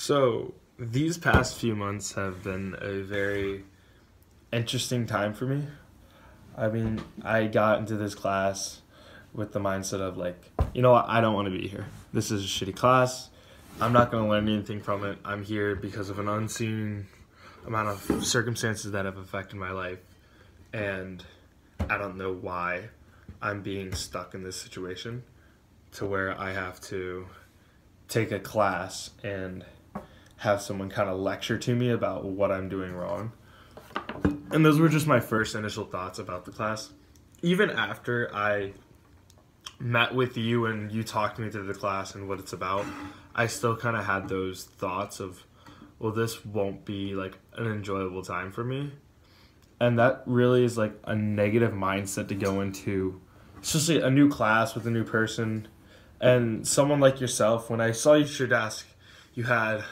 So, these past few months have been a very interesting time for me. I mean, I got into this class with the mindset of like, you know what, I don't want to be here. This is a shitty class. I'm not going to learn anything from it. I'm here because of an unseen amount of circumstances that have affected my life. And I don't know why I'm being stuck in this situation to where I have to take a class and have someone kind of lecture to me about what I'm doing wrong. And those were just my first initial thoughts about the class. Even after I met with you and you talked me through the class and what it's about, I still kind of had those thoughts of, well, this won't be like an enjoyable time for me. And that really is like a negative mindset to go into, especially a new class with a new person. And someone like yourself, when I saw your desk, you had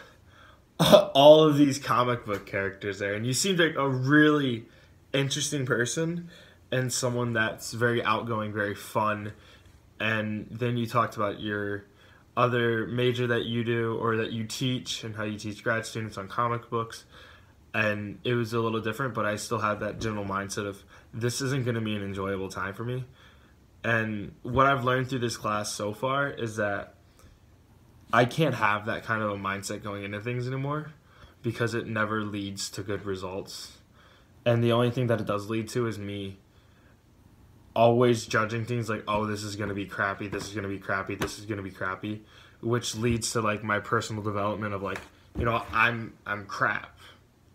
all of these comic book characters there, and you seemed like a really interesting person and someone that's very outgoing, very fun. And then you talked about your other major that you do or that you teach and how you teach grad students on comic books. And it was a little different, but I still had that general mindset of this isn't going to be an enjoyable time for me. And what I've learned through this class so far is that I can't have that kind of a mindset going into things anymore because it never leads to good results. And the only thing that it does lead to is me always judging things like, oh, this is going to be crappy, this is going to be crappy, this is going to be crappy, which leads to like my personal development of like, you know, I'm crap,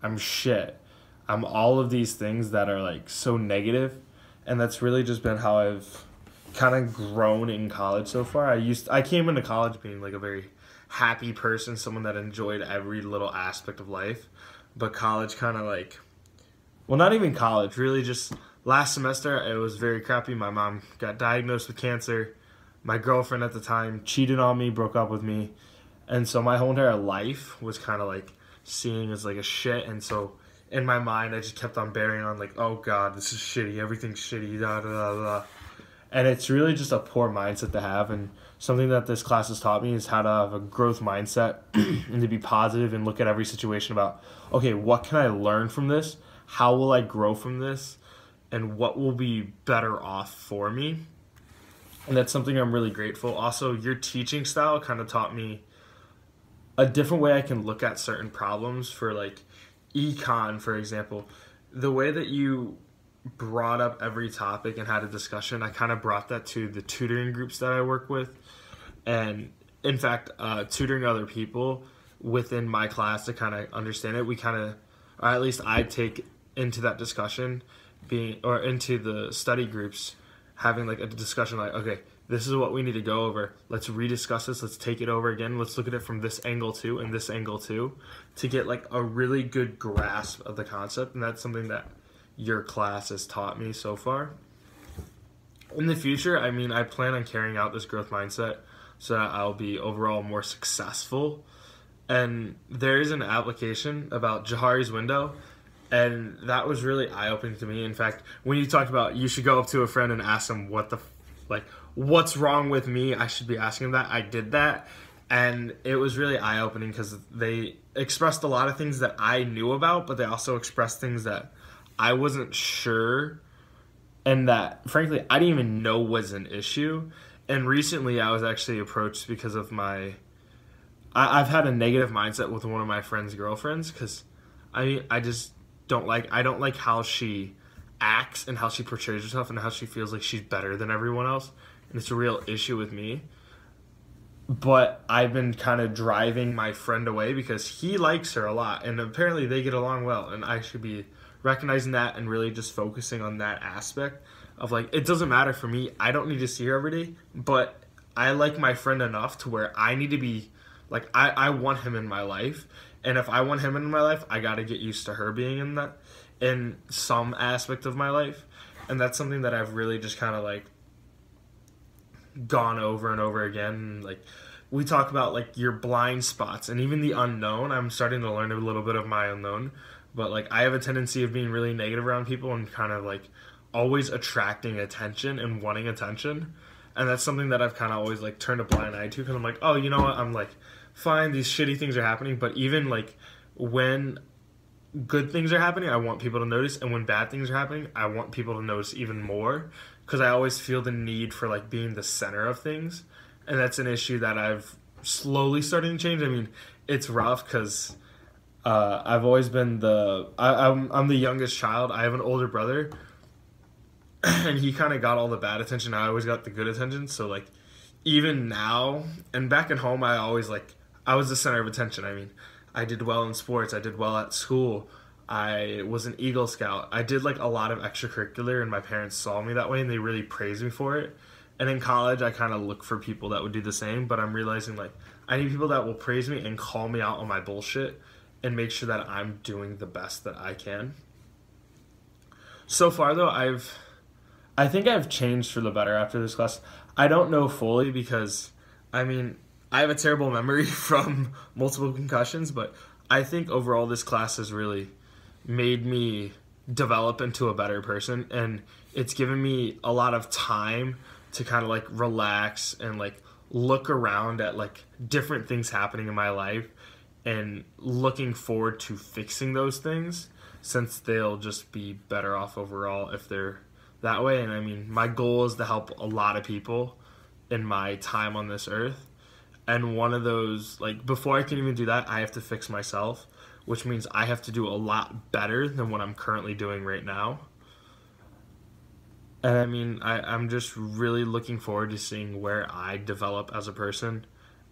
I'm shit, I'm all of these things that are like so negative. And that's really just been how I've kind of grown in college so far. I came into college being like a very happy person, someone that enjoyed every little aspect of life. But college kind of like, well, not even college, really just last semester it was very crappy. My mom got diagnosed with cancer. My girlfriend at the time cheated on me, broke up with me. And so my whole entire life was kind of like seen as like a shit. And so in my mind I just kept on bearing on like, oh God, this is shitty, everything's shitty, da da da da. And it's really just a poor mindset to have, and something that this class has taught me is how to have a growth mindset and to be positive and look at every situation about, okay, what can I learn from this? How will I grow from this? And what will be better off for me? And that's something I'm really grateful. Also, your teaching style kind of taught me a different way I can look at certain problems for like econ, for example. The way that you brought up every topic and had a discussion, I kind of brought that to the tutoring groups that I work with, and in fact tutoring other people within my class to kind of understand it. We kind of, or at least I take into that discussion or into the study groups, having like a discussion like, okay, this is what we need to go over, let's rediscuss this, let's take it over again, let's look at it from this angle too and this angle too, to get like a really good grasp of the concept. And that's something that your class has taught me so far. In the future, I mean, I plan on carrying out this growth mindset so that I'll be overall more successful. And there is an application about Johari's window, and that was really eye-opening to me. In fact, when you talked about you should go up to a friend and ask them what's wrong with me, I should be asking them that, I did that. And it was really eye-opening because they expressed a lot of things that I knew about, but they also expressed things that I wasn't sure and that, frankly, I didn't even know was an issue. And recently I was actually approached because of I've had a negative mindset with one of my friend's girlfriends because, I mean, I don't like how she acts and how she portrays herself and how she feels like she's better than everyone else. And it's a real issue with me. But I've been kind of driving my friend away because he likes her a lot and apparently they get along well, and I should be recognizing that and really just focusing on that aspect of like, it doesn't matter for me, I don't need to see her every day, but I like my friend enough to where I need to be like, I want him in my life, and if I want him in my life, I got to get used to her being in some aspect of my life. And that's something that I've really just kind of like gone over and over again. Like, we talk about like your blind spots and even the unknown. I'm starting to learn a little bit of my unknown. But like, I have a tendency of being really negative around people and kind of like always attracting attention and wanting attention. And that's something that I've kind of always like turned a blind eye to, because I'm like, oh, you know what? I'm like fine, these shitty things are happening, but even like when good things are happening, I want people to notice, and when bad things are happening, I want people to notice even more, because I always feel the need for like being the center of things, and that's an issue that I've slowly starting to change. I mean, it's rough because I've always been I'm the youngest child. I have an older brother, and he kind of got all the bad attention. I always got the good attention. So like, even now and back at home, I was the center of attention. I mean, I did well in sports. I did well at school. I was an Eagle Scout. I did like a lot of extracurricular, and my parents saw me that way, and they really praised me for it. And in college, I kind of look for people that would do the same, but I'm realizing like I need people that will praise me and call me out on my bullshit and make sure that I'm doing the best that I can. So far though, I think I've changed for the better after this class. I don't know fully because I mean, I have a terrible memory from multiple concussions, but I think overall this class has really made me develop into a better person, and it's given me a lot of time to kind of like relax and like look around at like different things happening in my life and looking forward to fixing those things, since they'll just be better off overall if they're that way. And I mean, my goal is to help a lot of people in my time on this earth. And one of those, like, before I can even do that, I have to fix myself, which means I have to do a lot better than what I'm currently doing right now. And I mean, I'm just really looking forward to seeing where I develop as a person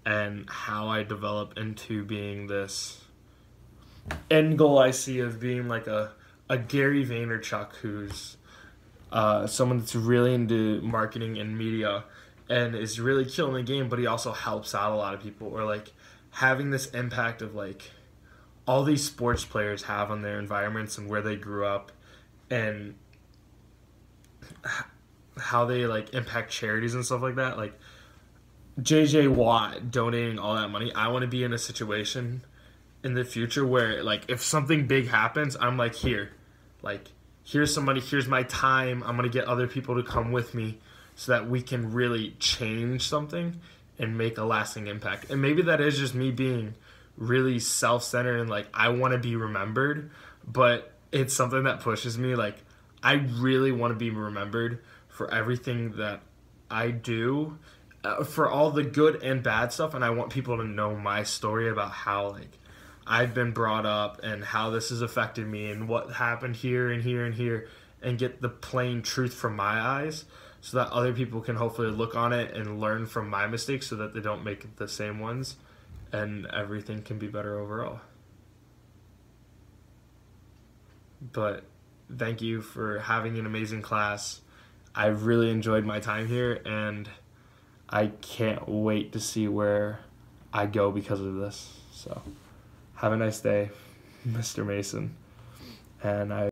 and how I develop into being this end goal I see of being like a Gary Vaynerchuk, who's someone that's really into marketing and media and is really killing the game, but he also helps out a lot of people, or like having this impact of like all these sports players have on their environments and where they grew up, and how they like impact charities and stuff like that. Like JJ Watt donating all that money. I want to be in a situation in the future where like if something big happens, I'm like, here's some money, here's my time, I'm gonna get other people to come with me so that we can really change something and make a lasting impact. And maybe that is just me being really self-centered and like I want to be remembered, but it's something that pushes me. Like I really want to be remembered for everything that I do, for all the good and bad stuff, and I want people to know my story about how like I've been brought up and how this has affected me and what happened here and here and here, and get the plain truth from my eyes so that other people can hopefully look on it and learn from my mistakes so that they don't make the same ones, and everything can be better overall. But thank you for having an amazing class. I really enjoyed my time here, and I can't wait to see where I go because of this. So have a nice day, Mr. Mason. And I